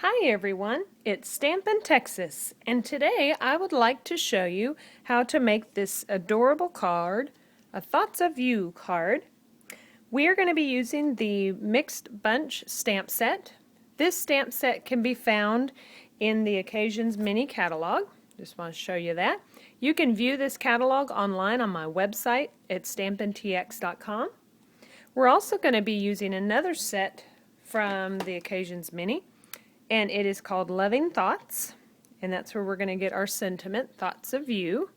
Hi everyone, it's Stampin' Texas, and today I would like to show you how to make this adorable card, a Thoughts of You card. We are going to be using the Mixed Bunch stamp set. This stamp set can be found in the Occasions mini catalog. Just want to show you that. You can view this catalog online on my website at stampintx.com. We're also going to be using another set from the Occasions mini, and it is called Loving Thoughts, and that's where we're going to get our sentiment, Thoughts of You.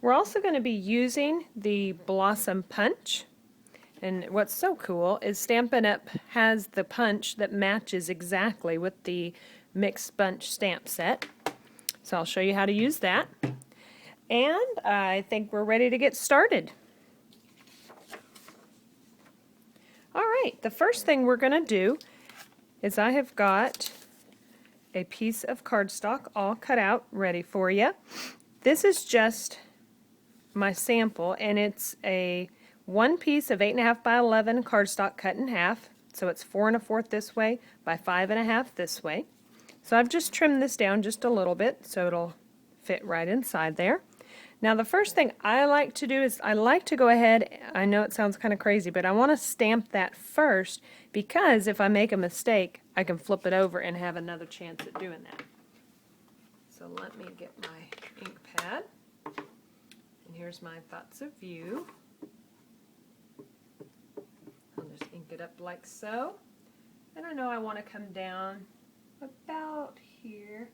We're also going to be using the Blossom Punch, and what's so cool is Stampin' Up! Has the punch that matches exactly with the Mixed Bunch stamp set. So I'll show you how to use that. And I think we're ready to get started. Alright, the first thing we're going to do is I have got a piece of cardstock all cut out ready for you. This is just my sample, and it's a one piece of 8.5 by 11 cardstock cut in half, so it's 4 1/4 this way by 5 1/2 this way. So I've just trimmed this down just a little bit so it'll fit right inside there. Now the first thing I like to do is I like to go ahead, I know it sounds kind of crazy, but I want to stamp that first, because if I make a mistake I can flip it over and have another chance at doing that. So let me get my ink pad, and here's my Thoughts of You. I'll just ink it up like so, and I know I want to come down about here.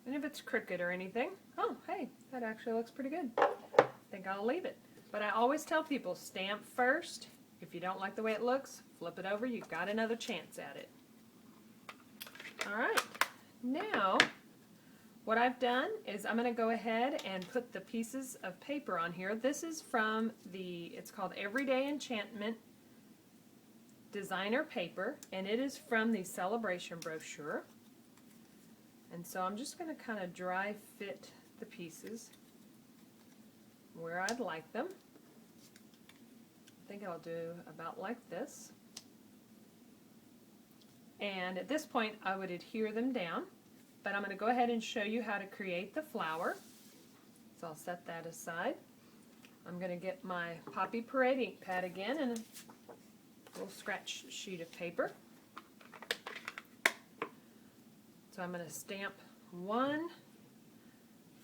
And if it's crooked or anything, oh hey, that actually looks pretty good. I think I'll leave it. But I always tell people, stamp first. If you don't like the way it looks, flip it over. You've got another chance at it. Alright, now what I've done is I'm going to go ahead and put the pieces of paper on here. This is from it's called Everyday Enchantment Designer Paper, and it is from the Sale-a-Bration brochure. And so I'm just going to kind of dry fit the pieces where I'd like them. I think I'll do about like this. And at this point I would adhere them down, but I'm going to go ahead and show you how to create the flower. So I'll set that aside. I'm going to get my Poppy Parade ink pad again and a little scratch sheet of paper. So I'm going to stamp one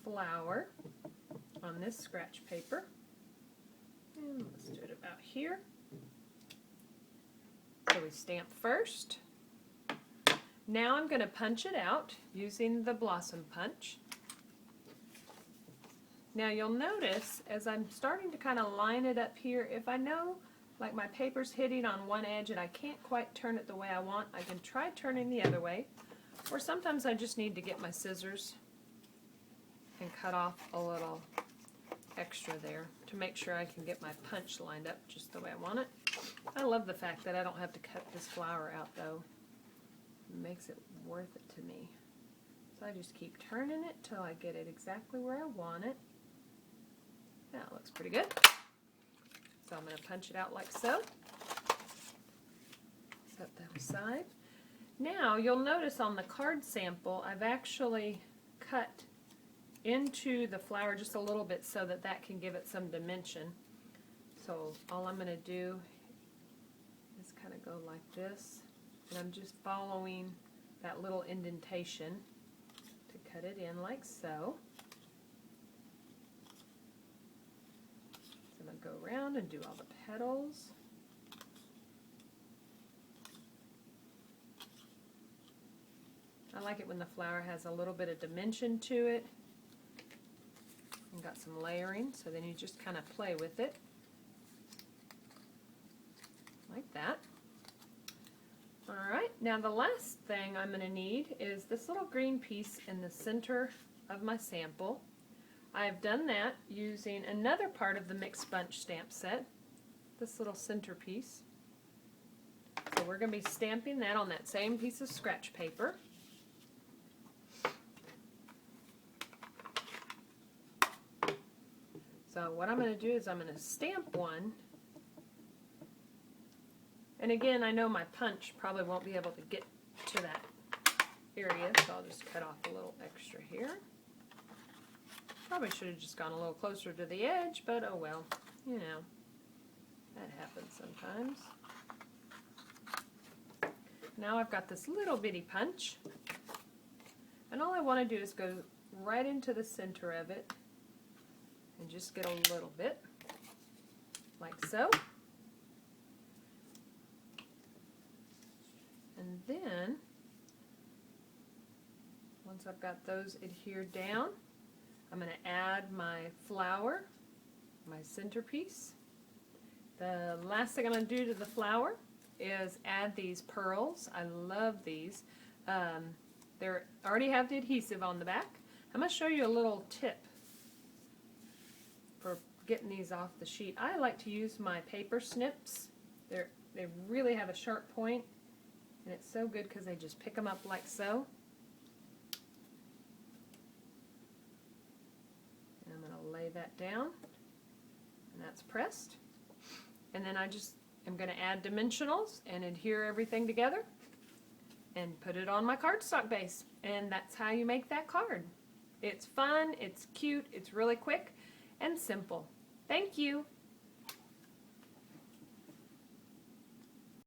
flower on this scratch paper. And let's do it about here. So we stamp first. Now I'm going to punch it out using the Blossom Punch. Now you'll notice as I'm starting to kind of line it up here, if I know like my paper's hitting on one edge and I can't quite turn it the way I want, I can try turning the other way. Or sometimes I just need to get my scissors and cut off a little extra there to make sure I can get my punch lined up just the way I want it. I love the fact that I don't have to cut this flower out though. It makes it worth it to me. So I just keep turning it till I get it exactly where I want it. That looks pretty good. So I'm going to punch it out like so. Set that aside. Now you'll notice on the card sample I've actually cut into the flower just a little bit so that that can give it some dimension. So all I'm going to do is kind of go like this, and I'm just following that little indentation to cut it in like so. So I'm going to go around and do all the petals. I like it when the flower has a little bit of dimension to it and got some layering, so then you just kind of play with it like that. Alright, now the last thing I'm going to need is this little green piece in the center of my sample. I've done that using another part of the Mixed Bunch stamp set, this little center piece. So we're going to be stamping that on that same piece of scratch paper. So what I'm going to do is I'm going to stamp one, and again I know my punch probably won't be able to get to that area, so I'll just cut off a little extra here. Probably should have just gone a little closer to the edge, but oh well, you know, that happens sometimes. Now I've got this little bitty punch, and all I want to do is go right into the center of it and just get a little bit, like so. And then, once I've got those adhered down, I'm going to add my flower, my centerpiece. The last thing I'm going to do to the flower is add these pearls. I love these. They already have the adhesive on the back. I'm going to show you a little tip for getting these off the sheet. I like to use my paper snips. They really have a sharp point, and it's so good because they just pick them up like so. And I'm going to lay that down, and that's pressed. And then I just am going to add dimensionals and adhere everything together and put it on my cardstock base. And that's how you make that card. It's fun, it's cute, it's really quick and simple. Thank you.